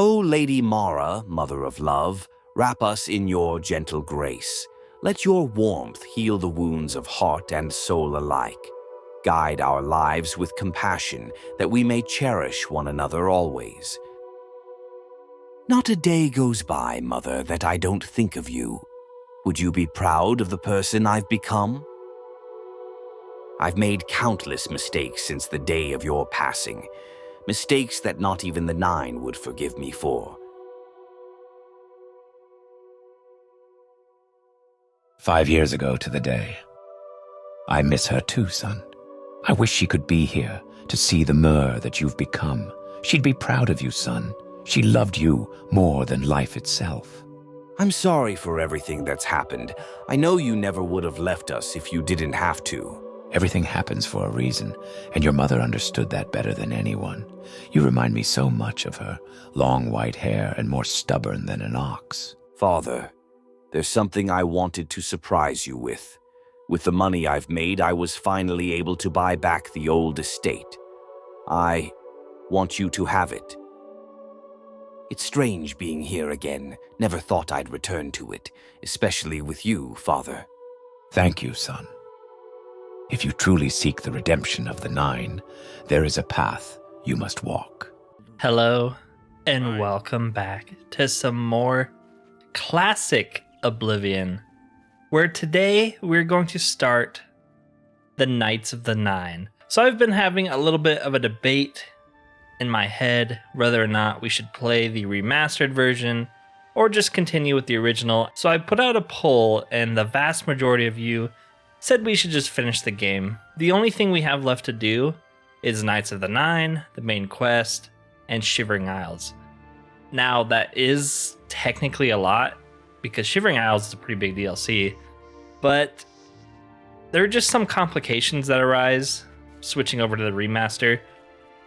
O Lady Mara, Mother of Love, wrap us in your gentle grace. Let your warmth heal the wounds of heart and soul alike. Guide our lives with compassion, that we may cherish one another always. Not a day goes by, Mother, that I don't think of you. Would you be proud of the person I've become? I've made countless mistakes since the day of your passing, mistakes that not even the Nine would forgive me for. 5 years ago to the day. I miss her too, son. I wish she could be here to see the Mer that you've become. She'd be proud of you, son. She loved you more than life itself. I'm sorry for everything that's happened. I know you never would have left us if you didn't have to. Everything happens for a reason, and your mother understood that better than anyone. You remind me so much of her, long white hair and more stubborn than an ox. Father, there's something I wanted to surprise you with. With the money I've made, I was finally able to buy back the old estate. I want you to have it. It's strange being here again. Never thought I'd return to it, especially with you, Father. Thank you, son. If you truly seek the redemption of the Nine, there is a path you must walk. Hello, and welcome back to some more classic Oblivion, where today we're going to start the Knights of the Nine. So I've been having a little bit of a debate in my head whether or not we should play the remastered version or just continue with the original. So I put out a poll, and the vast majority of you said we should just finish the game. The only thing we have left to do is Knights of the Nine, the main quest, and Shivering Isles. Now, that is technically a lot, because Shivering Isles is a pretty big DLC, but there are just some complications that arise switching over to the remaster.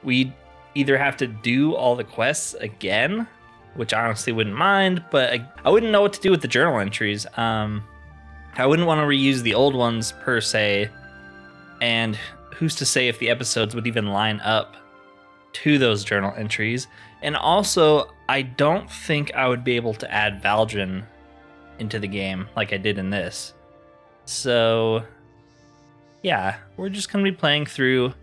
We either have to do all the quests again, which I honestly wouldn't mind, but I wouldn't know what to do with the journal entries. I wouldn't want to reuse the old ones per se, and who's to say if the episodes would even line up to those journal entries. And also, I don't think I would be able to add Valdrin into the game like I did in this. So yeah, we're just going to be playing through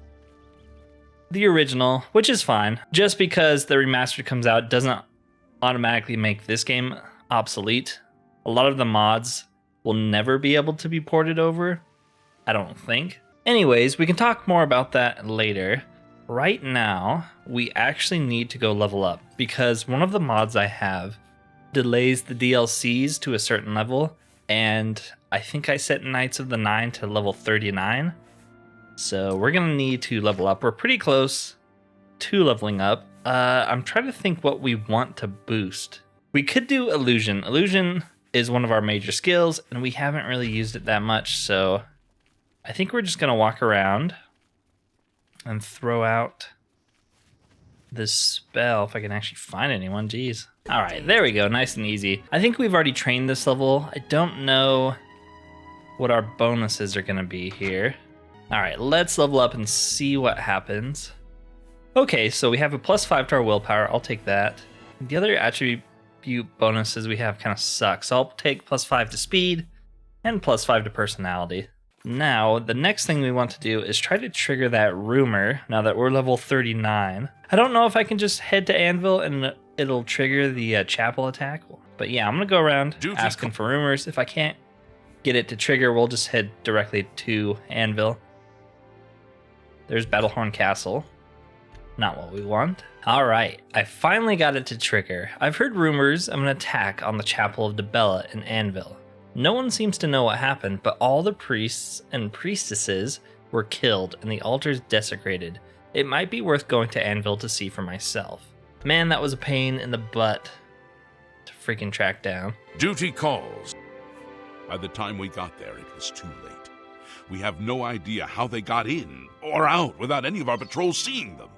the original, which is fine. Just because the remastered comes out doesn't automatically make this game obsolete. A lot of the mods will never be able to be ported over, I don't think. Anyways, we can talk more about that later. Right now, we actually need to go level up, because one of the mods I have delays the DLCs to a certain level, and I think I set Knights of the Nine to level 39. So we're gonna need to level up. We're pretty close to leveling up. I'm trying to think what we want to boost. We could do Illusion. Illusion is one of our major skills, and we haven't really used it that much, so I think we're just gonna walk around and throw out this spell, if I can actually find anyone. Jeez. All right, there we go, nice and easy. I think we've already trained this level. I don't know what our bonuses are gonna be here. All right, let's level up and see what happens. Okay, so we have a +5 to our willpower. I'll take that. The other attribute bonuses we have kind of suck, so I'll take +5 to speed and +5 to personality. Now, the next thing we want to do is try to trigger that rumor now that we're level 39. I don't know if I can just head to Anvil and it'll trigger the chapel attack. But yeah, I'm going to go around asking for rumors. If I can't get it to trigger, we'll just head directly to Anvil. There's Battlehorn Castle. Not what we want. All right, I finally got it to trigger. I've heard rumors of an attack on the Chapel of Dibella in Anvil. No one seems to know what happened, but all the priests and priestesses were killed and the altars desecrated. It might be worth going to Anvil to see for myself. Man, that was a pain in the butt to freaking track down. Duty calls. By the time we got there, it was too late. We have no idea how they got in or out without any of our patrols seeing them.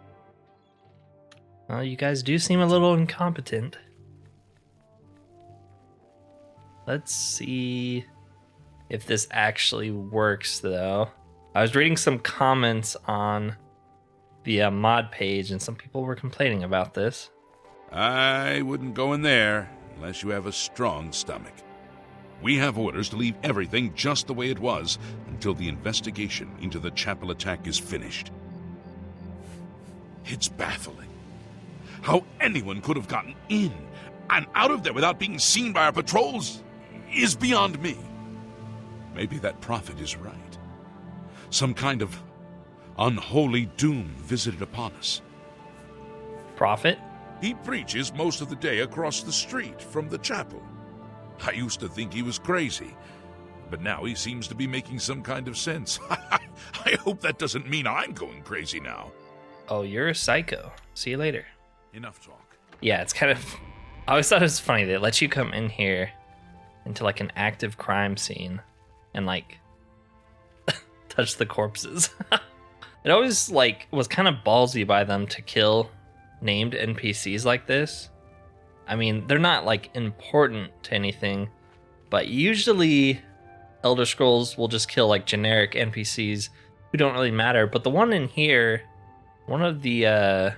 Well, you guys do seem a little incompetent. Let's see if this actually works, though. I was reading some comments on the mod page, and some people were complaining about this. I wouldn't go in there unless you have a strong stomach. We have orders to leave everything just the way it was until the investigation into the chapel attack is finished. It's baffling. How anyone could have gotten in and out of there without being seen by our patrols is beyond me. Maybe that prophet is right. Some kind of unholy doom visited upon us. Prophet? He preaches most of the day across the street from the chapel. I used to think he was crazy, but now he seems to be making some kind of sense. I hope that doesn't mean I'm going crazy now. Oh, you're a psycho. See you later. Enough talk. Yeah, it's kind of... I always thought it was funny that it lets you come in here into like an active crime scene and like touch the corpses. It always like was kind of ballsy by them to kill named NPCs like this. I mean, they're not like important to anything, but usually Elder Scrolls will just kill like generic NPCs who don't really matter. But the one in here, one of the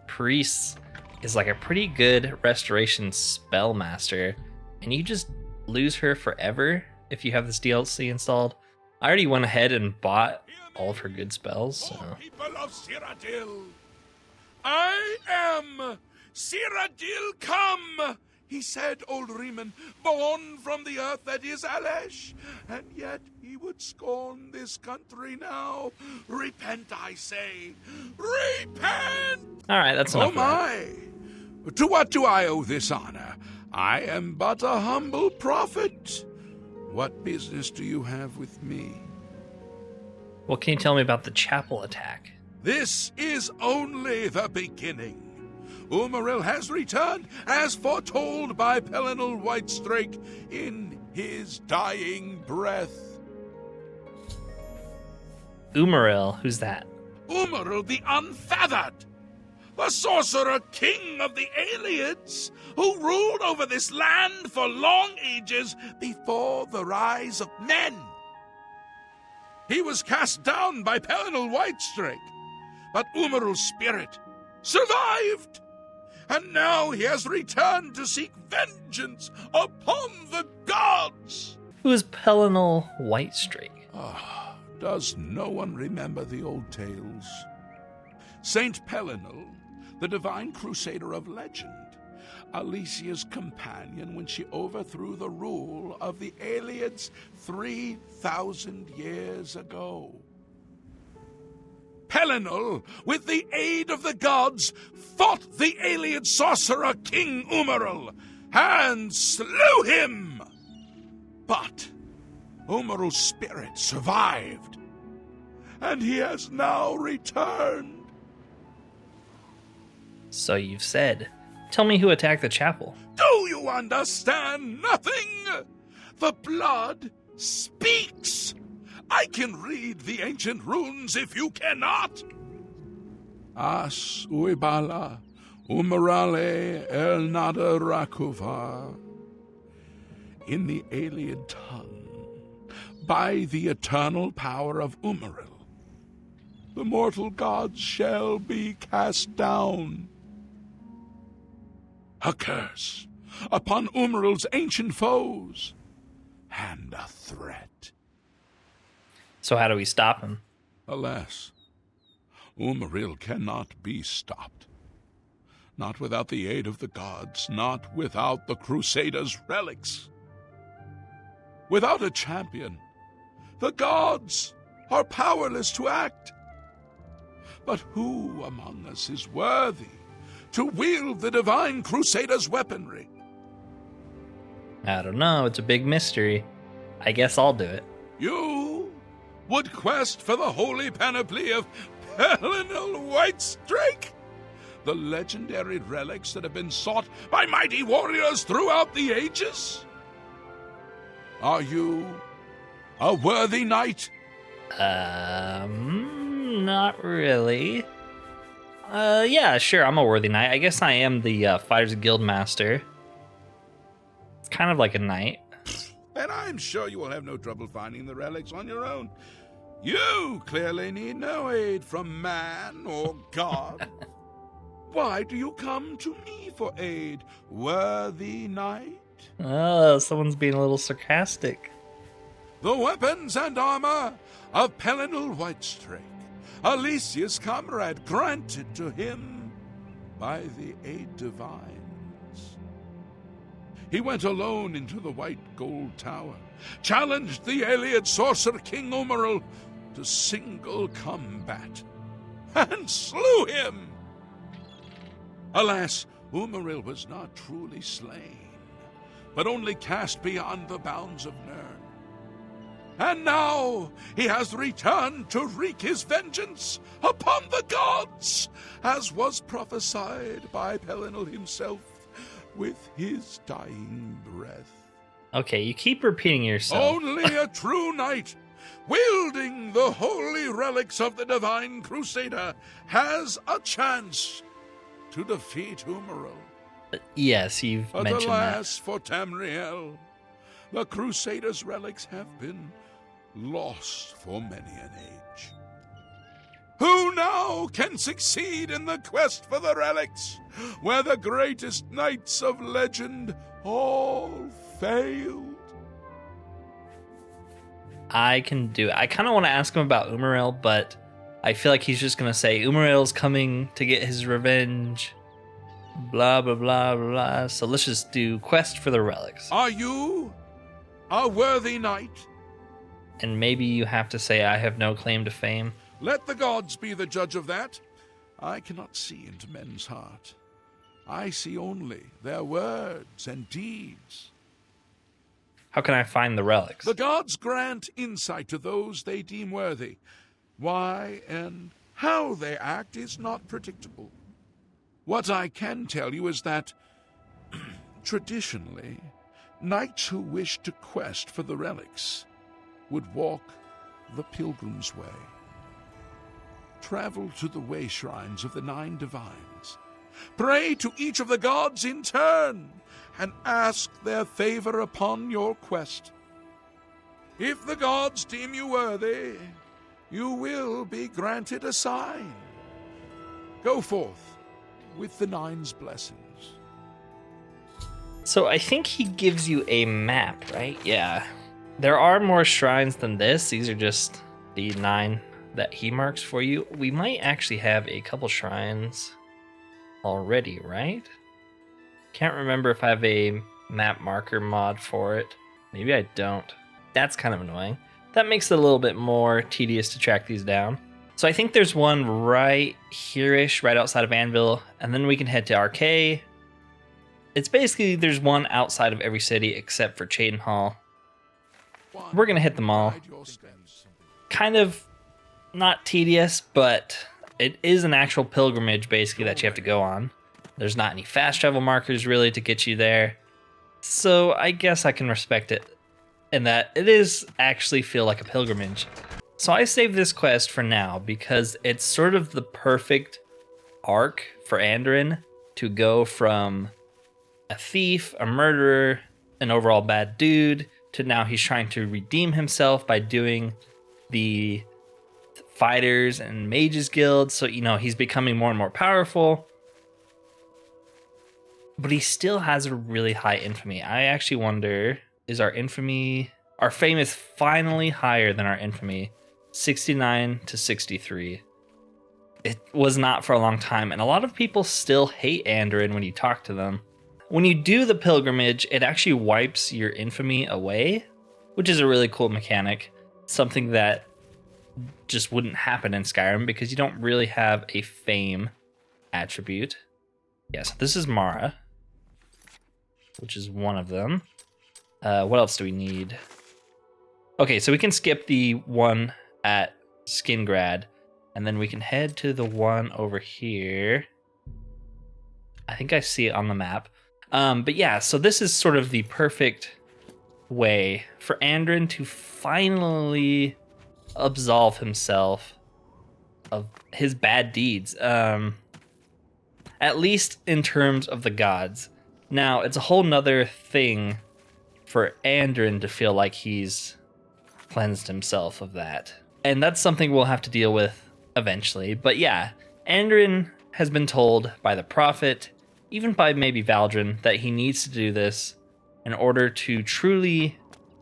priests is like a pretty good restoration spellmaster, and you just lose her forever if you have this DLC installed. I already went ahead and bought all of her good spells. So. People of Cyrodiil, I am Cyrodiil come, he said, old Riemann, born from the earth that is Alesh, and yet he would scorn this country now. Repent, I say, repent! All right, that's enough. Oh my! To what do I owe this honor? I am but a humble prophet. What business do you have with me? What can you tell me about the chapel attack? This is only the beginning. Umaril has returned, as foretold by Pelinal Whitestrake in his dying breath. Umaril, who's that? Umaril the Unfeathered, the sorcerer king of the Aliens, who ruled over this land for long ages before the rise of men. He was cast down by Pelinal Whitestrake, but Umaril's spirit survived, and now he has returned to seek vengeance upon the gods. Who is Pelinal Whitestrake? Does no one remember the old tales? Saint Pelinal, the divine crusader of legend, Alicia's companion when she overthrew the rule of the Aliens 3,000 years ago. Pelinal, with the aid of the gods, fought the alien sorcerer King Umaril and slew him. But Umaril's spirit survived, and he has now returned. So you've said. Tell me who attacked the chapel. Do you understand nothing? The blood speaks. I can read the ancient runes if you cannot. As uibala, umarale el nada rakuva. In the alien tongue, by the eternal power of Umaril, the mortal gods shall be cast down. A curse upon Umaril's ancient foes, and a threat. So how do we stop him? Alas, Umaril cannot be stopped. Not without the aid of the gods, not without the Crusader's relics. Without a champion, the gods are powerless to act. But who among us is worthy to wield the divine Crusader's weaponry? I don't know. It's a big mystery. I guess I'll do it. You would quest for the holy panoply of Pelinal Whitestrake, the legendary relics that have been sought by mighty warriors throughout the ages? Are you a worthy knight? Not really. Yeah, sure, I'm a worthy knight. I guess I am the Fighters Guild Master. It's kind of like a knight. And I'm sure you will have no trouble finding the relics on your own. You clearly need no aid from man or god. Why do you come to me for aid, worthy knight? Oh, someone's being a little sarcastic. The weapons and armor of Pelinal Whitestrake, Alicia's comrade, granted to him by the Eight Divines. He went alone into the White Gold Tower, challenged the Ayleid sorcerer King Umaril to single combat, and slew him. Alas, Umaril was not truly slain, but only cast beyond the bounds of Nirn. And now he has returned to wreak his vengeance upon the gods, as was prophesied by Pelinal himself with his dying breath. Okay, you keep repeating yourself. Only a true knight, wielding the holy relics of the divine Crusader, has a chance to defeat Umaril. Yes, you've But mentioned alas for Tamriel, the Crusader's relics have been lost for many an age. Who now can succeed in the quest for the relics, where the greatest knights of legend all failed? I can do it. I kind of want to ask him about Umaril, but I feel like he's just going to say Umaril's coming to get his revenge. Blah, blah, blah, blah. So let's just do quest for the relics. Are you a worthy knight? And maybe you have to say I have no claim to fame. Let the gods be the judge of that. I cannot see into men's heart. I see only their words and deeds. How can I find the relics? The gods grant insight to those they deem worthy. Why and how they act is not predictable. What I can tell you is that, traditionally, knights who wish to quest for the relics would walk the Pilgrim's way. Travel to the way shrines of the 9 divines. Pray to each of the gods in turn, and ask their favor upon your quest. If the gods deem you worthy, you will be granted a sign. Go forth with the 9's blessings. So I think he gives you a map, right? Yeah. There are more shrines than this. These are just the 9 that he marks for you. We might actually have a couple shrines already, right? Can't remember if I have a map marker mod for it. Maybe I don't. That's kind of annoying. That makes it a little bit more tedious to track these down. So I think there's one right here-ish, right outside of Anvil, and then we can head to RK. It's basically there's one outside of every city except for Cheydinhal. We're gonna hit them all. Kind of not tedious, but it is an actual pilgrimage basically that you have to go on. There's not any fast travel markers really to get you there. So I guess I can respect it in that it is actually feel like a pilgrimage. So I saved this quest for now because it's sort of the perfect arc for Anderin to go from a thief, a murderer, an overall bad dude, to now he's trying to redeem himself by doing the fighters and mages guild. So, you know, he's becoming more and more powerful. But he still has a really high infamy. I actually wonder, is our fame is finally higher than our infamy. 69 to 63. It was not for a long time, and a lot of people still hate Anderin when you talk to them. When you do the pilgrimage, it actually wipes your infamy away, which is a really cool mechanic. Something that just wouldn't happen in Skyrim because you don't really have a fame attribute. Yes, this is Mara, which is one of them. What else do we need? Okay, so we can skip the one at Skingrad, and then we can head to the one over here. I think I see it on the map. But yeah, so this is sort of the perfect way for Anderin to finally absolve himself of his bad deeds. At least in terms of the gods. Now, it's a whole nother thing for Anderin to feel like he's cleansed himself of that. And that's something we'll have to deal with eventually. But yeah, Anderin has been told by the Prophet, even by maybe Valdrin, that he needs to do this in order to truly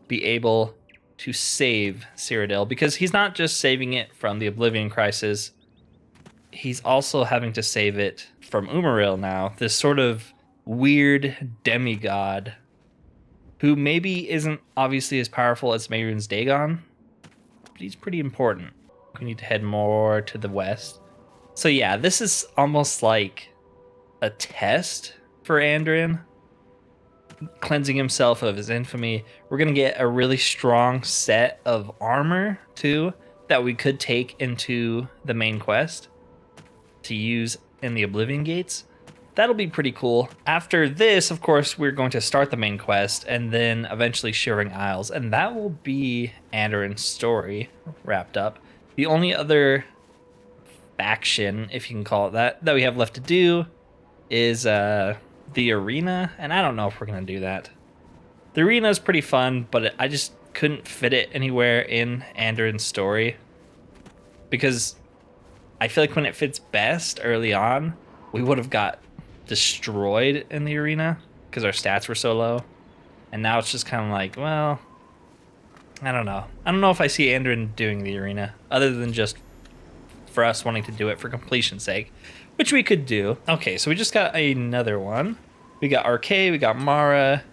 be able to save Cyrodiil, because he's not just saving it from the Oblivion crisis, he's also having to save it from Umaril now, this sort of weird demigod who maybe isn't obviously as powerful as Mehrunes Dagon, but he's pretty important. We need to head more to the west. So yeah, this is almost like a test for Anderin, cleansing himself of his infamy. We're going to get a really strong set of armor too that we could take into the main quest to use in the Oblivion Gates. That'll be pretty cool. After this, of course, we're going to start the main quest and then eventually Shivering Isles, and that will be Anderin's story wrapped up. The only other faction, if you can call it that we have left to do is the arena, and I don't know if we're going to do that. The arena is pretty fun, but I just couldn't fit it anywhere in Anderin's story because I feel like when it fits best early on, we would have got destroyed in the arena because our stats were so low, and now it's just kind of like, well, I don't know if I see Anderin doing the arena other than just for us wanting to do it for completion's sake, which we could do. Okay, so we just got another one. We got Arcade, we got Mara,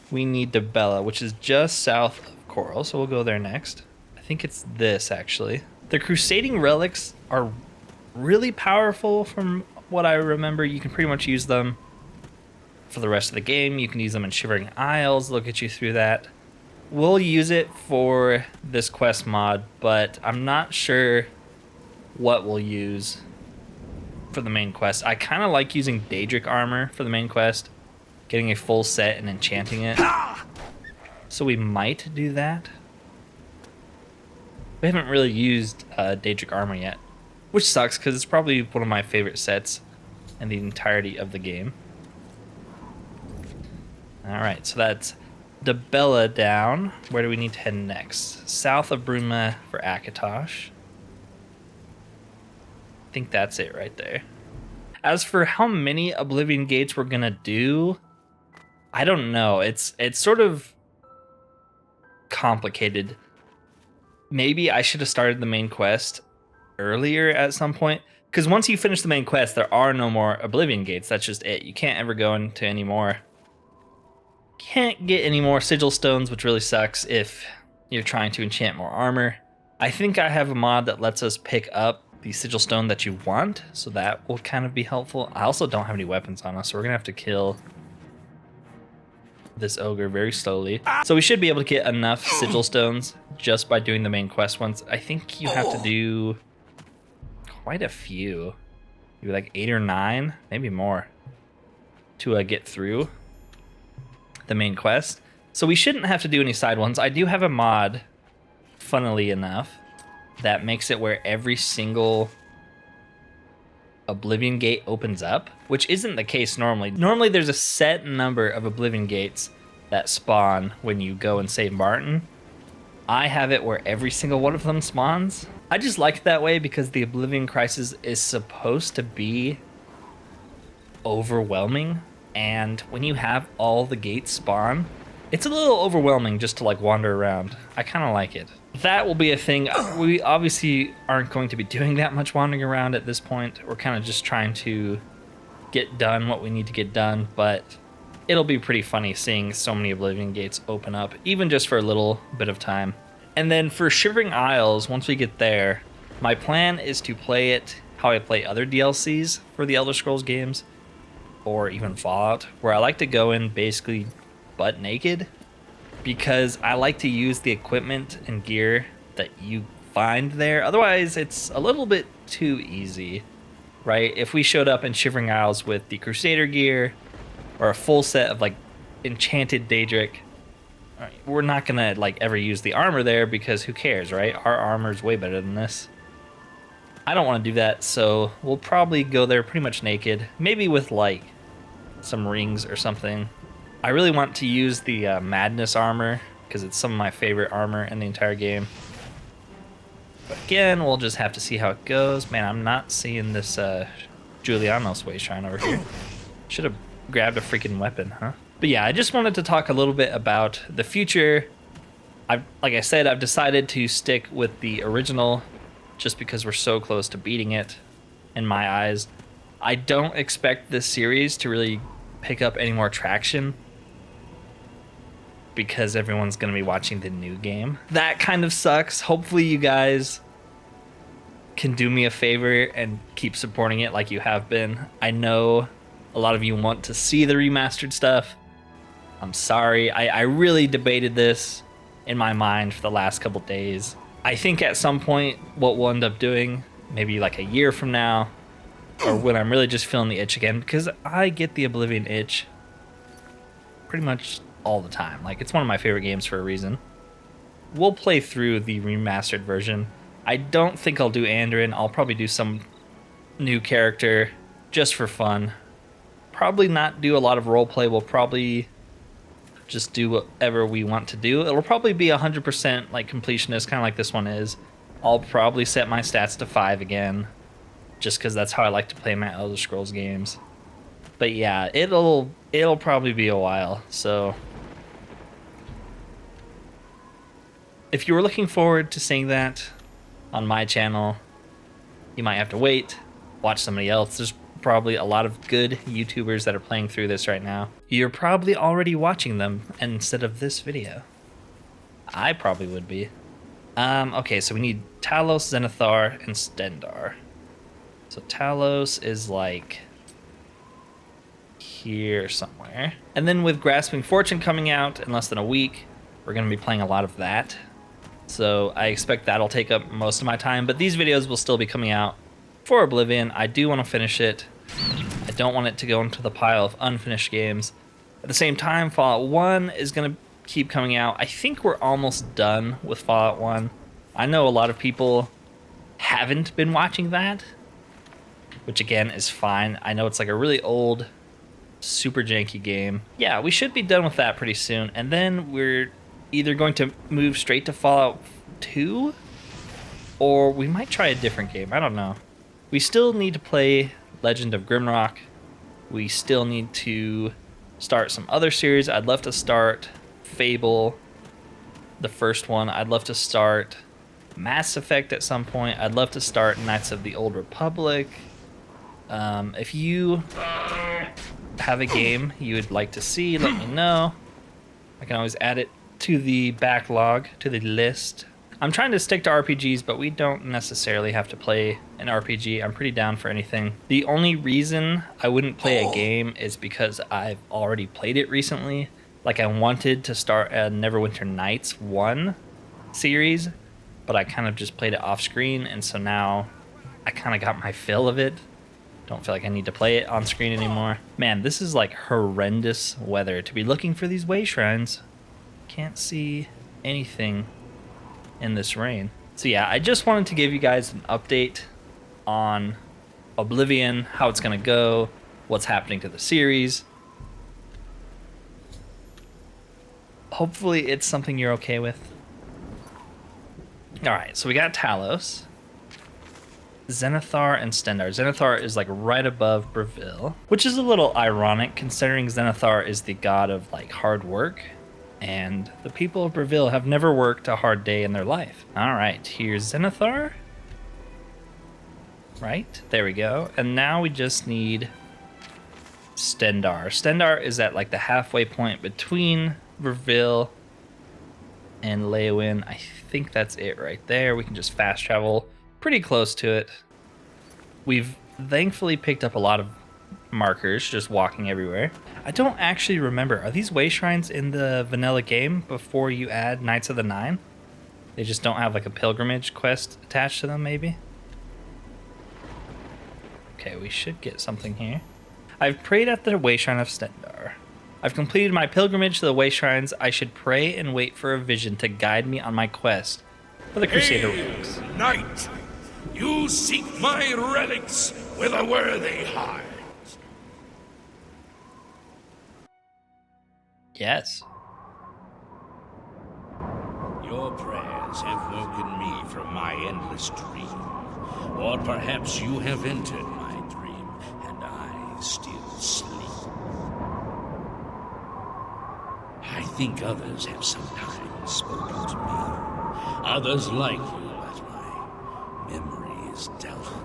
we need Debella, which is just south of Coral, so we'll go there next. I think it's this actually. The Crusading relics are really powerful from what I remember. You can pretty much use them for the rest of the game. You can use them in Shivering Isles. They'll get you through that. We'll use it for this quest mod, but I'm not sure what we'll use for the main quest. I kind of like using Daedric armor for the main quest, getting a full set and enchanting it. So we might do that. We haven't really used Daedric armor yet, which sucks because it's probably one of my favorite sets in the entirety of the game. Alright, so that's Debella down. Where do we need to head next? South of Bruma for Akatosh. I think that's it right there. As for how many Oblivion Gates we're gonna do, I don't know. It's sort of complicated. Maybe I should have started the main quest earlier at some point, because once you finish the main quest, there are no more Oblivion Gates. That's just it. You can't ever go into any more. Can't get any more Sigil Stones, which really sucks if you're trying to enchant more armor. I think I have a mod that lets us pick up the Sigil Stone that you want, so that will kind of be helpful. I also don't have any weapons on us, so we're gonna have to kill this ogre very slowly. So we should be able to get enough Sigil Stones just by doing the main quest once. I think you have to do quite a few, maybe like 8 or 9, maybe more, to get through the main quest. So we shouldn't have to do any side ones. I do have a mod, funnily enough, that makes it where every single Oblivion Gate opens up, which isn't the case normally. Normally there's a set number of Oblivion Gates that spawn when you go and save Martin. I have it where every single one of them spawns. I just like it that way because the Oblivion Crisis is supposed to be overwhelming, and when you have all the gates spawn, it's a little overwhelming just to like wander around. I kind of like it. That will be a thing. We obviously aren't going to be doing that much wandering around at this point. We're kind of just trying to get done what we need to get done, but it'll be pretty funny seeing so many Oblivion Gates open up, even just for a little bit of time. And then for Shivering Isles, once we get there, my plan is to play it how I play other DLCs for the Elder Scrolls games, or even Fallout, where I like to go in basically butt naked, because I like to use the equipment and gear that you find there. Otherwise, it's a little bit too easy, right? If we showed up in Shivering Isles with the Crusader gear or a full set of like enchanted Daedric, we're not gonna like ever use the armor there because who cares, right? Our armor's way better than this. I don't want to do that, so we'll probably go there pretty much naked, maybe with like some rings or something. I really want to use the Madness armor because it's some of my favorite armor in the entire game. But again, we'll just have to see how it goes. Man, I'm not seeing this Juliano's way shrine over here. Should have grabbed a freaking weapon, huh? But yeah, I just wanted to talk a little bit about the future. Like I said, I've decided to stick with the original just because we're so close to beating it in my eyes. I don't expect this series to really pick up any more traction because everyone's going to be watching the new game. That kind of sucks. Hopefully you guys can do me a favor and keep supporting it like you have been. I know a lot of you want to see the remastered stuff. I'm sorry. I really debated this in my mind for the last couple days. I think at some point what we'll end up doing, maybe like a year from now, or when I'm really just feeling the itch again, because I get the Oblivion itch pretty much all the time. Like, it's one of my favorite games for a reason. We'll play through the remastered version. I don't think I'll do Anderin. I'll probably do some new character just for fun. Probably not do a lot of roleplay. We'll probably just do whatever we want to do. It'll probably be 100% like completionist, kind of like this one is. I'll probably set my stats to 5 again, just because that's how I like to play my Elder Scrolls games. But yeah, it'll probably be a while. So if you were looking forward to seeing that on my channel, you might have to wait, watch somebody else. There's probably a lot of good YouTubers that are playing through this right now. You're probably already watching them instead of this video. I probably would be. Okay, so we need Talos, Zenithar, and Stendarr. So Talos is like here somewhere. And then with Grasping Fortune coming out in less than a week, we're going to be playing a lot of that. So I expect that'll take up most of my time, but these videos will still be coming out for Oblivion. I do want to finish it. I don't want it to go into the pile of unfinished games. At the same time, Fallout 1 is going to keep coming out. I think we're almost done with Fallout 1. I know a lot of people haven't been watching that, which again is fine. I know it's like a really old, super janky game. Yeah, we should be done with that pretty soon. And then we're either going to move straight to Fallout 2, or we might try a different game. I don't know. We still need to play Legend of Grimrock. We still need to start some other series. I'd love to start Fable, the first one. I'd love to start Mass Effect at some point. I'd love to start Knights of the Old Republic. If you have a game you would like to see, let me know. I can always add it to the backlog, to the list. I'm trying to stick to RPGs, but we don't necessarily have to play an RPG. I'm pretty down for anything. The only reason I wouldn't play a game is because I've already played it recently. Like, I wanted to start a Neverwinter Nights 1 series, but I kind of just played it off screen, and so now I kind of got my fill of it. Don't feel like I need to play it on screen anymore. Man, this is like horrendous weather to be looking for these way shrines. Can't see anything in this rain. So yeah, I just wanted to give you guys an update on Oblivion, how it's gonna go, what's happening to the series. Hopefully it's something you're okay with. Alright, so we got Talos, Zenithar, and Stendarr. Zenithar is like right above Breville, which is a little ironic considering Zenithar is the god of like hard work, and the people of Breville have never worked a hard day in their life. Alright, here's Zenithar. Right, there we go. And now we just need Stendarr. Stendarr is at like the halfway point between Breville and Leeuwin. I think that's it right there. We can just fast travel pretty close to it. We've thankfully picked up a lot of markers just walking everywhere. I don't actually remember. Are these way shrines in the vanilla game before you add Knights of the Nine? They just don't have like a pilgrimage quest attached to them, maybe? Okay, we should get something here. I've prayed at the way shrine of Stendarr. I've completed my pilgrimage to the way shrines. I should pray and wait for a vision to guide me on my quest for the Crusader relics. Knight, you seek my relics with a worthy heart. Yes. Your prayers have woken me from my endless dream. Or perhaps you have entered my dream think others have sometimes spoken to me. Others like you, but my memory is doubtful.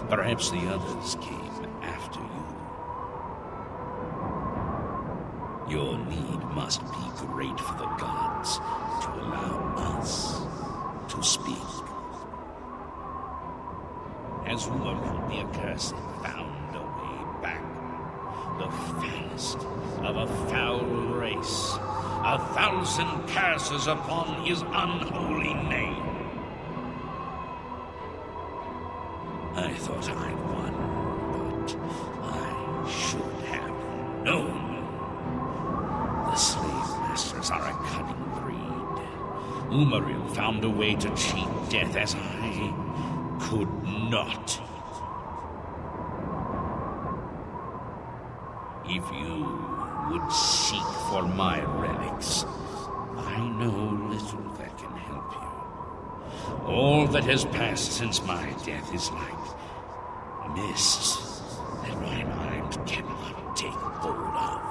Perhaps the others came after you. Your need must be great for the gods to allow us to speak. Has Umaril the Accursed found a way back? The fattest of a foul race. 1,000 curses upon his unholy name. I thought I'd won, but I should have known. The slave masters are a cunning breed. Umaril found a way to cheat death as I could not. If you would seek for my relics, I know little that can help you. All that has passed since my death is like mist that my mind cannot take hold of.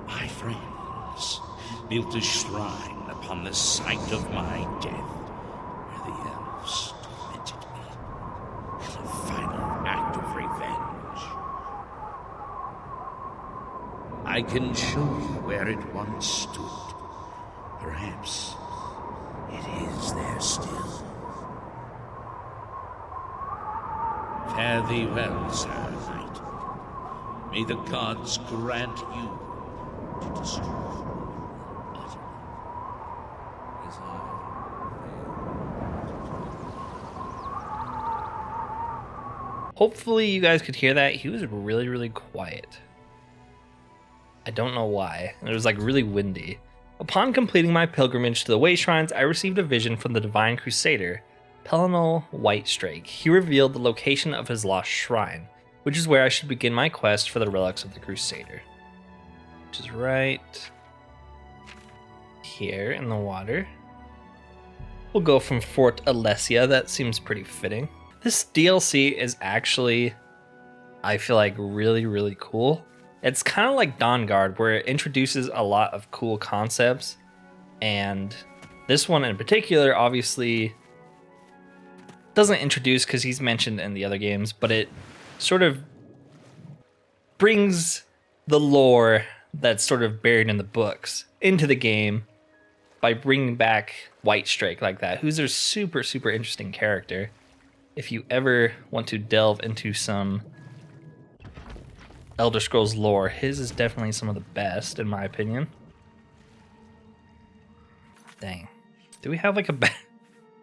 My friends built a shrine upon the site of my death, where the elves tormented me in a final act of revenge. I can show you where it once stood. Perhaps it is there still. Fare thee well, Sir Knight. May the gods grant you to destroy utterly as Hopefully you guys could hear that. He was really, really quiet. I don't know why. It was like really windy. Upon completing my pilgrimage to the Way Shrines, I received a vision from the Divine Crusader, Pelinal Whitestrake. He revealed the location of his lost shrine, which is where I should begin my quest for the relics of the Crusader. Which is right here in the water. We'll go from Fort Alesia. That seems pretty fitting. This DLC is actually, I feel like, really, really cool. It's kind of like Dawnguard, where it introduces a lot of cool concepts. And this one in particular, obviously, doesn't introduce because he's mentioned in the other games, but it sort of brings the lore that's sort of buried in the books into the game by bringing back Whitestrake like that, who's a super, super interesting character. If you ever want to delve into some Elder Scrolls lore, his is definitely some of the best, in my opinion. Dang. Do we have like we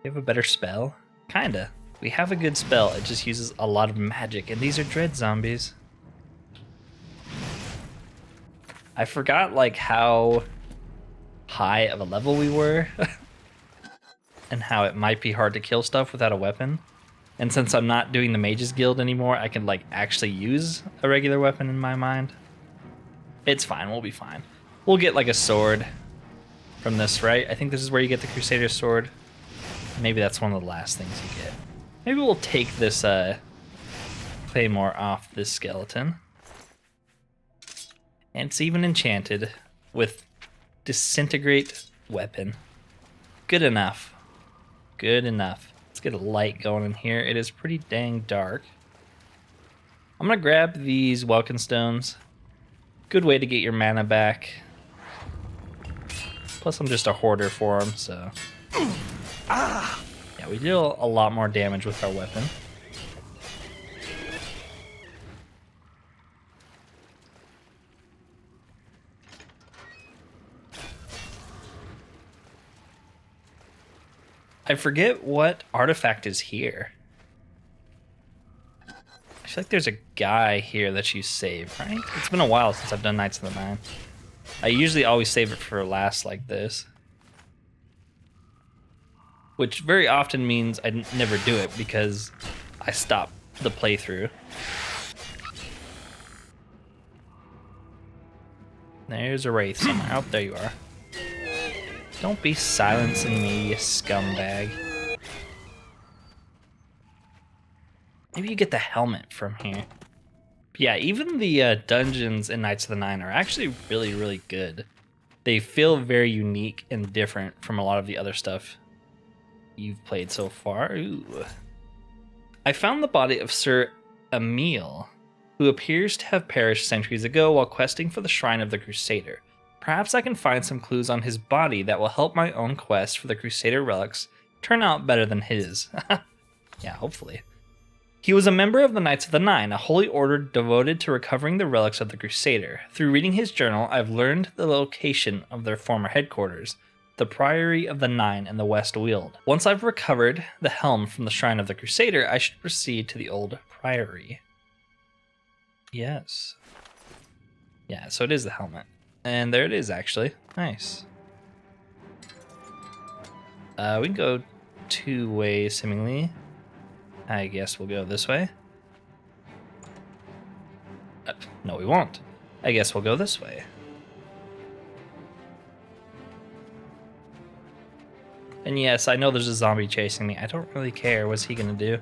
have a better spell? Kinda. We have a good spell, it just uses a lot of magic, and these are dread zombies. I forgot like how high of a level we were and how it might be hard to kill stuff without a weapon. And since I'm not doing the Mages Guild anymore, I can like actually use a regular weapon in my mind. It's fine, we'll be fine. We'll get like a sword from this, right? I think this is where you get the Crusader sword. Maybe that's one of the last things you get. Maybe we'll take this claymore off this skeleton. And it's even enchanted with Disintegrate Weapon. Good enough. Good enough. Let's get a light going in here. It is pretty dang dark. I'm gonna grab these Welkin Stones. Good way to get your mana back. Plus I'm just a hoarder for them, so. Yeah, we deal a lot more damage with our weapon. I forget what artifact is here. I feel like there's a guy here that you save, right? It's been a while since I've done Knights of the Nine. I usually always save it for last like this. Which very often means I never do it because I stop the playthrough. There's a wraith somewhere. Oh, there you are. Don't be silencing me, you scumbag. Maybe you get the helmet from here. Yeah, even the dungeons in Knights of the Nine are actually really, really good. They feel very unique and different from a lot of the other stuff you've played so far. Ooh. I found the body of Sir Amiel, who appears to have perished centuries ago while questing for the Shrine of the Crusader. Perhaps I can find some clues on his body that will help my own quest for the Crusader relics turn out better than his. Yeah, hopefully. He was a member of the Knights of the Nine, a holy order devoted to recovering the relics of the Crusader. Through reading his journal, I've learned the location of their former headquarters, the Priory of the Nine in the West Weald. Once I've recovered the helm from the Shrine of the Crusader, I should proceed to the old Priory. Yes. Yeah, so it is the helmet. And there it is, actually. Nice. We can go 2 ways, seemingly. I guess we'll go this way. No, we won't. I guess we'll go this way. And yes, I know there's a zombie chasing me. I don't really care. What's he gonna do?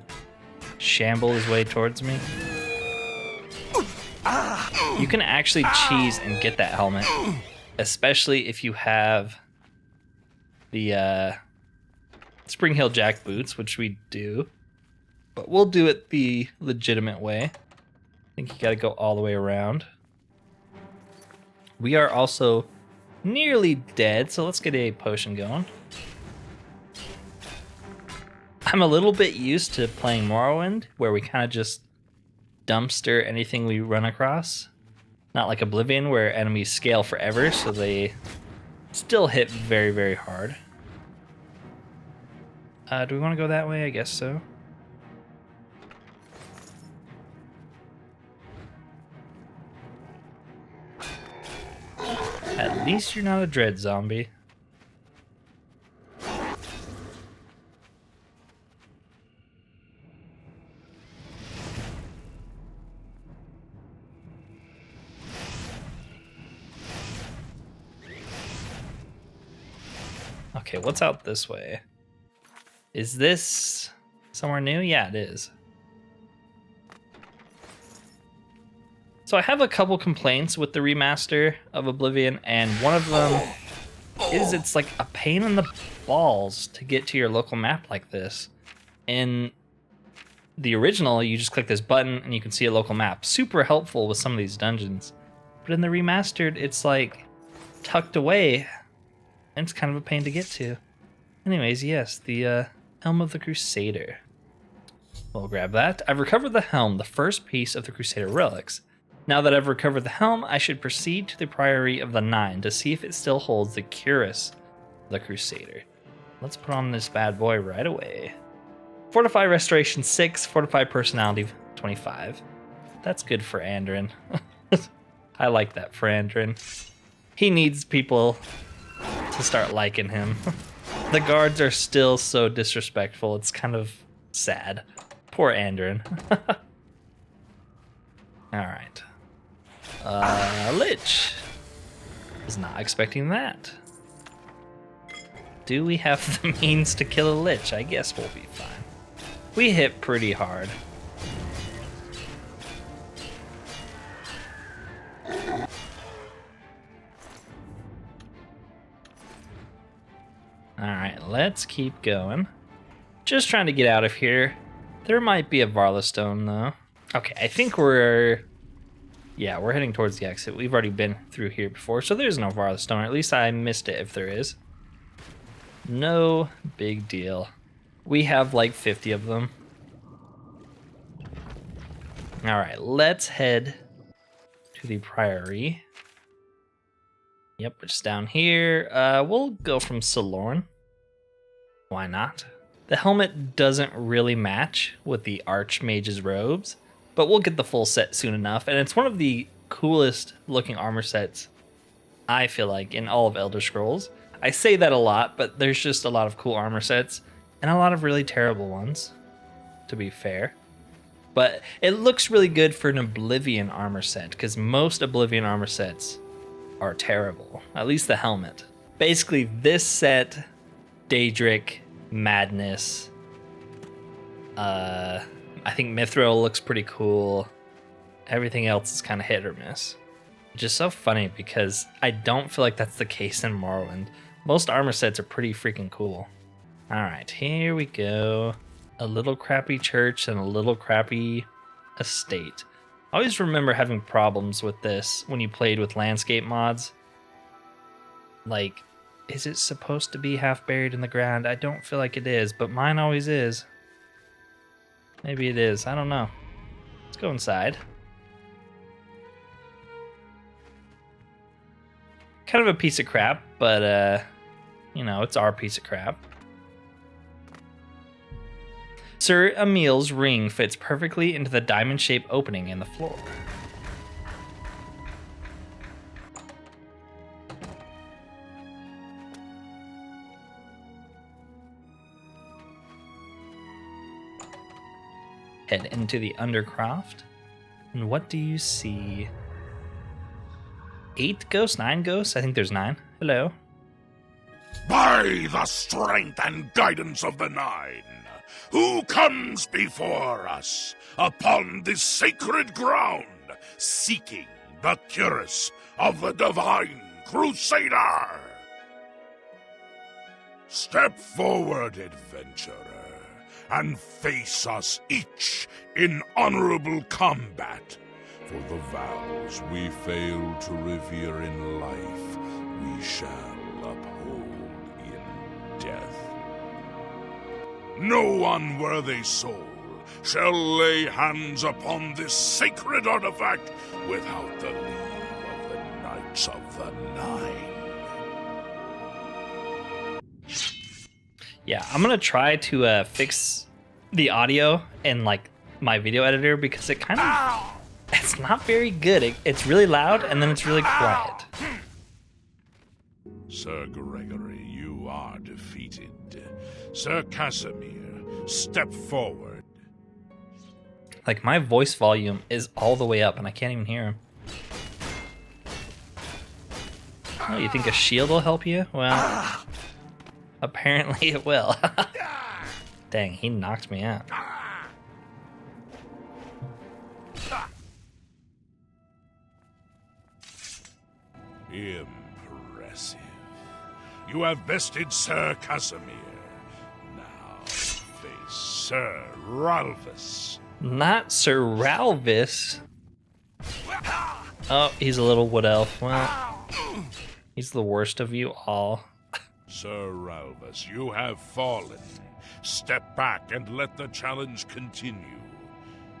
Shamble his way towards me? You can actually cheese and get that helmet, especially if you have the Spring Hill Jack boots, which we do. But we'll do it the legitimate way. I think you gotta go all the way around. We are also nearly dead, so let's get a potion going. I'm a little bit used to playing Morrowind, where we kind of just dumpster anything we run across. Not like Oblivion, where enemies scale forever, so they still hit very, very hard. Do we want to go that way? I guess so. At least you're not a dread zombie. Okay, what's out this way? Is this somewhere new? Yeah, it is. So I have a couple complaints with the remaster of Oblivion, and one of them is it's like a pain in the balls to get to your local map like this. In the original, you just click this button and you can see a local map. Super helpful with some of these dungeons. But in the remastered, it's like tucked away, and it's kind of a pain to get to. Anyways, yes, the Helm of the Crusader. We'll grab that. I've recovered the helm, the first piece of the Crusader relics. Now that I've recovered the helm, I should proceed to the Priory of the Nine to see if it still holds the Cuirass of the Crusader. Let's put on this bad boy right away. Fortify Restoration 6, Fortify Personality 25. That's good for Anderin. I like that for Anderin. He needs people to start liking him. The guards are still so disrespectful. It's kind of sad. Poor Anderin. Alright. Lich. Was not expecting that. Do we have the means to kill a Lich? I guess we'll be fine. We hit pretty hard. Alright, let's keep going. Just trying to get out of here. There might be a Varla Stone, though. Okay, I think we're heading towards the exit. We've already been through here before, so there's no Varla Stone. Or at least I missed it if there is. No big deal. We have like 50 of them. Alright, let's head to the Priory. Yep, it's down here. We'll go from Solorn. Why not? The helmet doesn't really match with the Archmage's robes, but we'll get the full set soon enough. And it's one of the coolest looking armor sets, I feel like, in all of Elder Scrolls. I say that a lot, but there's just a lot of cool armor sets and a lot of really terrible ones, to be fair. But it looks really good for an Oblivion armor set, because most Oblivion armor sets are terrible. At least the helmet. Basically, this set, Daedric, Madness, I think Mithril looks pretty cool, Everything else is kind of hit or miss. Which is so funny because I don't feel like that's the case in Morrowind. Most armor sets are pretty freaking cool. Alright, here we go. A little crappy church and a little crappy estate. I always remember having problems with this when you played with landscape mods. Like, is it supposed to be half buried in the ground? I don't feel like it is, but mine always is. Maybe it is, I don't know. Let's go inside. Kind of a piece of crap, but you know, it's our piece of crap. Sir Amiel's ring fits perfectly into the diamond-shaped opening in the floor. Head into the Undercroft, and what do you see? 8 ghosts? 9 ghosts? I think there's 9. Hello. By the strength and guidance of the Nine, who comes before us upon this sacred ground, seeking the Cuirass of the divine Crusader? Step forward, adventurer, and face us each in honorable combat. For the vows we fail to revere in life, we shall uphold in death. No unworthy soul shall lay hands upon this sacred artifact without the leave of the Knights of the Nine. Yeah, I'm gonna try to fix the audio in like my video editor because it kind of it's not very good. It's really loud and then it's really quiet. Sir Gregory, you are defeated. Sir Casimir, step forward. Like my voice volume is all the way up and I can't even hear him. Oh, you think a shield will help you? Well, apparently it will. Dang, he knocked me out. Impressive. You have bested Sir Casimir. Now face Sir Ralphus. Not Sir Ralphus. Oh, he's a little wood elf. Well, he's the worst of you all. Sir Ralphus, you have fallen. Step back and let the challenge continue.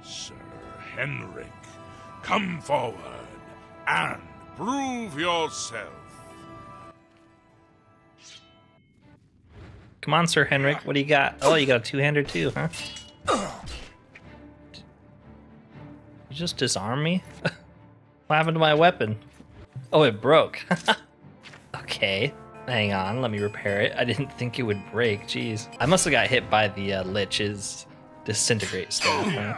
Sir Henrik, come forward and prove yourself. Come on, Sir Henrik. What do you got? Oh, you got a two-hander too, huh? You just disarm me? What happened to my weapon? Oh, it broke. Okay. Hang on, let me repair it. I didn't think it would break. Jeez. I must have got hit by the Lich's disintegrate stuff. Huh?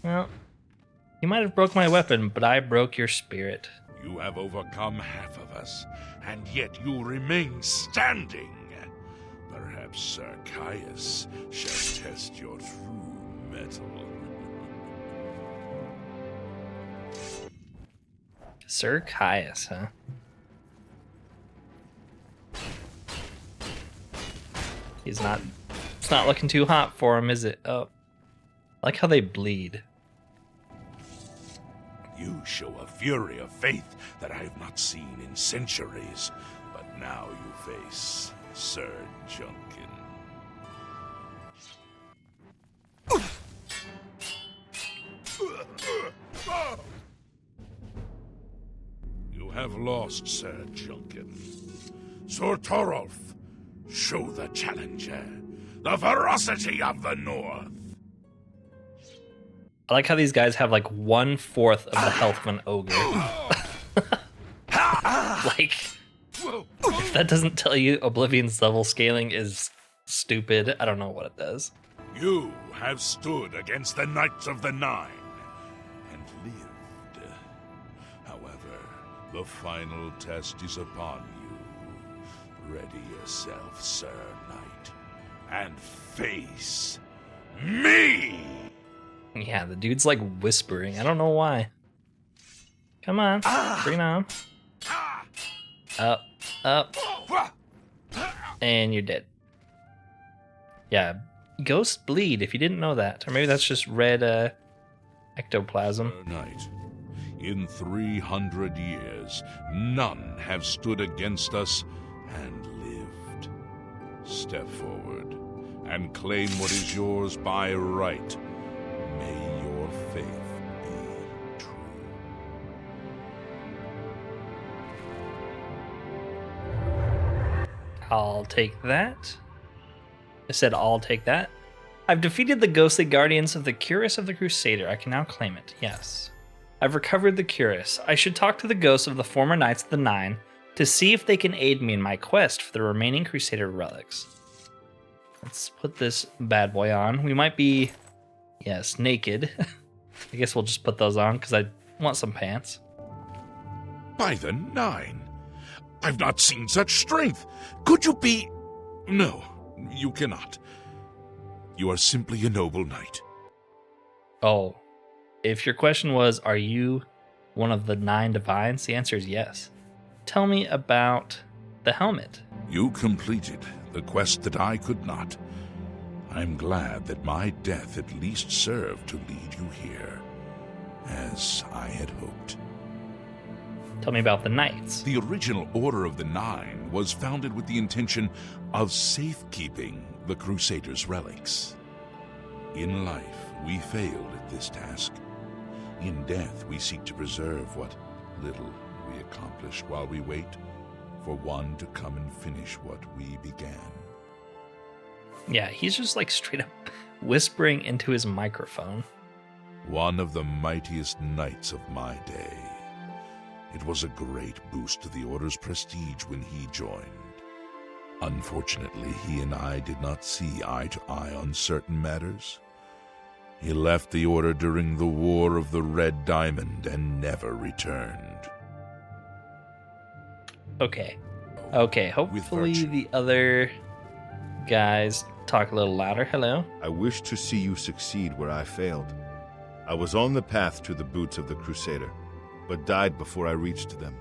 Well, you might have broke my weapon, but I broke your spirit. You have overcome half of us, and yet you remain standing. Perhaps Sir Caius shall test your true mettle. Sir Caius, huh? It's not looking too hot for him, is it? Oh, I like how they bleed. You show a fury of faith that I have not seen in centuries, but now you face Sir Junkin. You have lost, Sir Junkin. Sir Torolf, show the challenger the ferocity of the North. I like how these guys have like 1/4 of the health of an ogre. Like, if that doesn't tell you Oblivion's level scaling is stupid, I don't know what it does. You have stood against the Knights of the Nine and lived. However, the final test is upon you. Ready yourself, Sir Knight, and face me! Yeah, the dude's like whispering. I don't know why. Come on, bring it on. Up, up. And you're dead. Yeah, ghosts bleed if you didn't know that. Or maybe that's just red ectoplasm. Night. In 300 years, none have stood against us and lived. Step forward and claim what is yours by right. May your faith be true. I'll take that. I said I'll take that. I've defeated the ghostly guardians of the Cuirass of the Crusader. I can now claim it. Yes. I've recovered the Cuirass. I should talk to the ghosts of the former Knights of the Nine to see if they can aid me in my quest for the remaining Crusader relics. Let's put this bad boy on. We might be, yes, naked. I guess we'll just put those on because I want some pants. By the Nine, I've not seen such strength. Could you be... No, you cannot. You are simply a noble knight. Oh, if your question was, are you one of the 9 divines? The answer is yes. Tell me about the helmet. You completed the quest that I could not. I'm glad that my death at least served to lead you here, as I had hoped. Tell me about the knights. The original Order of the Nine was founded with the intention of safekeeping the Crusaders' relics. In life, we failed at this task. In death, we seek to preserve what little we accomplished while we wait for one to come and finish what we began. Yeah, he's just like straight up whispering into his microphone. One of the mightiest knights of my day. It was a great boost to the Order's prestige when he joined. Unfortunately, he and I did not see eye to eye on certain matters. He left the Order during the War of the Red Diamond and never returned. Okay. Hopefully the other guys talk a little louder. Hello. I wish to see you succeed where I failed. I was on the path to the boots of the Crusader, but died before I reached them.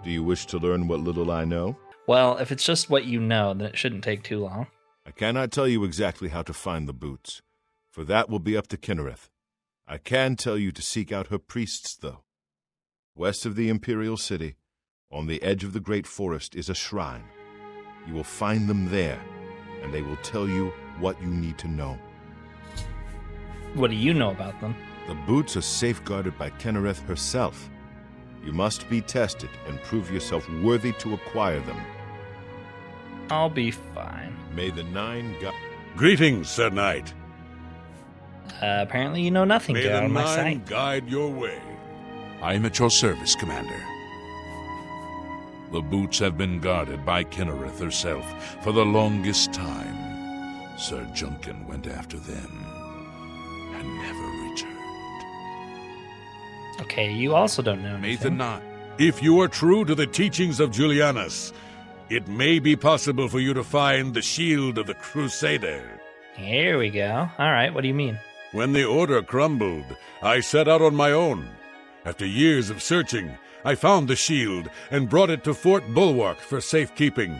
Do you wish to learn what little I know? Well, if it's just what you know, then it shouldn't take too long. I cannot tell you exactly how to find the boots, for that will be up to Kinnereth. I can tell you to seek out her priests, though. West of the Imperial City, on the edge of the great forest, is a shrine. You will find them there, and they will tell you what you need to know. What do you know about them? The boots are safeguarded by Kinnereth herself. You must be tested and prove yourself worthy to acquire them. I'll be fine. May the Nine guide... Greetings, Sir Knight. Apparently you know nothing. May Get out the of my Nine sight. guide your way. I am at your service, Commander. The boots have been guarded by Kinnereth herself for the longest time. Sir Junkin went after them and never returned. Okay, you also don't know May anything. the Nine. If you are true to the teachings of Julianus, it may be possible for you to find the shield of the Crusader. Here we go. All right, what do you mean? When the Order crumbled, I set out on my own. After years of searching, I found the shield and brought it to Fort Bulwark for safekeeping.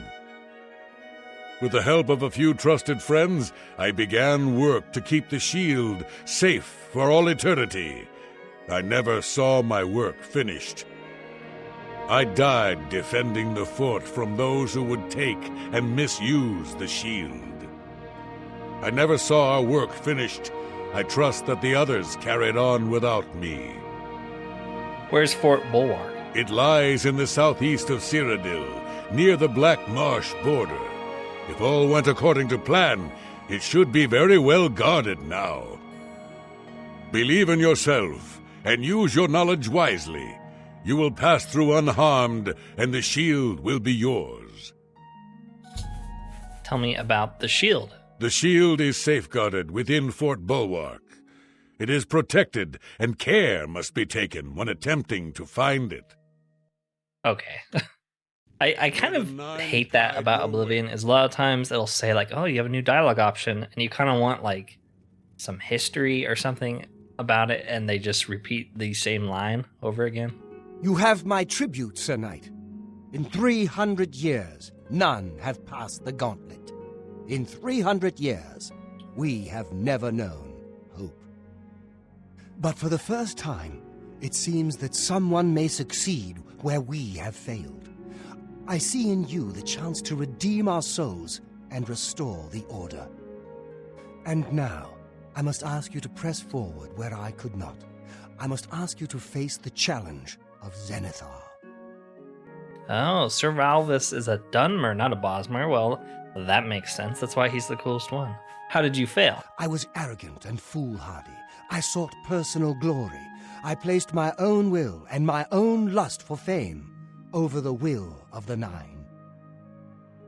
With the help of a few trusted friends, I began work to keep the shield safe for all eternity. I never saw my work finished. I died defending the fort from those who would take and misuse the shield. I never saw our work finished. I trust that the others carried on without me. Where's Fort Bulwark? It lies in the southeast of Cyrodiil, near the Black Marsh border. If all went according to plan, it should be very well guarded now. Believe in yourself, and use your knowledge wisely. You will pass through unharmed, and the shield will be yours. Tell me about the shield. The shield is safeguarded within Fort Bulwark. It is protected, and care must be taken when attempting to find it. Okay. I kind of hate that about Oblivion, is a lot of times it'll say like, oh, you have a new dialogue option, and you kind of want like some history or something about it, and they just repeat the same line over again? You have my tribute, Sir Knight. In 300 years, none have passed the gauntlet. In 300 years, we have never known hope. But for the first time, it seems that someone may succeed where we have failed. I see in you the chance to redeem our souls and restore the Order. And now, I must ask you to press forward where I could not. I must ask you to face the challenge of Zenithar. Oh, Sir Valvis is a Dunmer, not a Bosmer. Well, that makes sense. That's why he's the coolest one. How did you fail? I was arrogant and foolhardy. I sought personal glory. I placed my own will and my own lust for fame over the will of the Nine.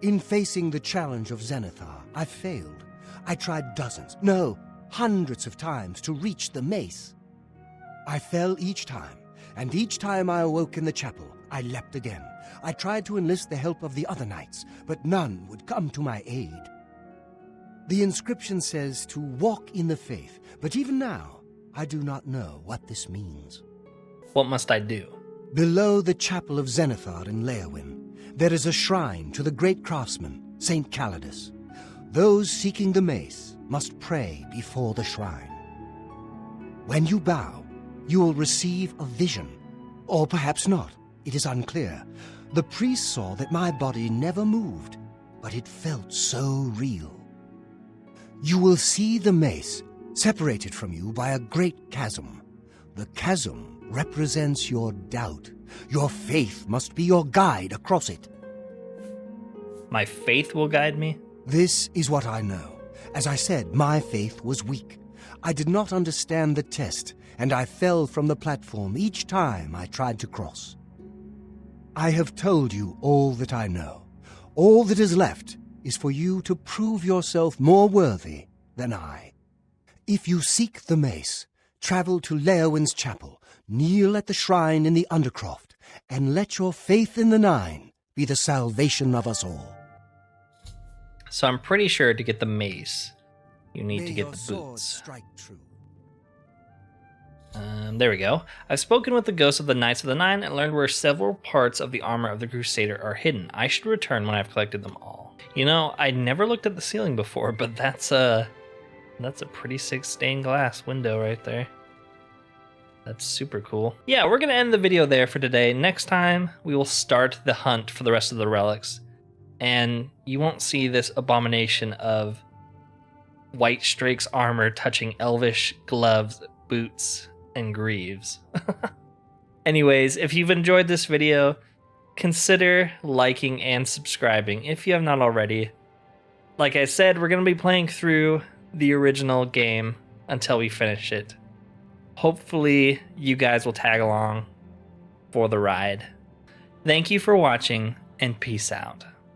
In facing the challenge of Zenithar, I failed. I tried dozens, no, hundreds of times to reach the mace. I fell each time, and each time I awoke in the chapel, I leapt again. I tried to enlist the help of the other knights, but none would come to my aid. The inscription says to walk in the faith, but even now, I do not know what this means. What must I do? Below the chapel of Zenithar in Leowyn, there is a shrine to the great craftsman, Saint Calidus. Those seeking the mace must pray before the shrine. When you bow, you will receive a vision, or perhaps not. It is unclear. The priest saw that my body never moved, but it felt so real. You will see the mace separated from you by a great chasm. The chasm represents your doubt. Your faith must be your guide across it. My faith will guide me? This is what I know. As I said, my faith was weak. I did not understand the test, and I fell from the platform each time I tried to cross. I have told you all that I know. All that is left is for you to prove yourself more worthy than I. If you seek the mace, travel to Leowyn's chapel, kneel at the shrine in the Undercroft, and let your faith in the Nine be the salvation of us all. So I'm pretty sure to get the mace, you need May to get your the sword boots. strike true. There we go. I've spoken with the ghosts of the Knights of the Nine and learned where several parts of the armor of the Crusader are hidden. I should return when I've collected them all. You know, I never looked at the ceiling before, but that's a pretty sick stained glass window right there. That's super cool. Yeah, we're going to end the video there for today. Next time, we will start the hunt for the rest of the relics. And you won't see this abomination of Whitestrake's armor touching elvish gloves, boots, and greaves. Anyways, if you've enjoyed this video, consider liking and subscribing if you have not already. Like I said, we're going to be playing through the original game until we finish it. Hopefully, you guys will tag along for the ride. Thank you for watching, and peace out.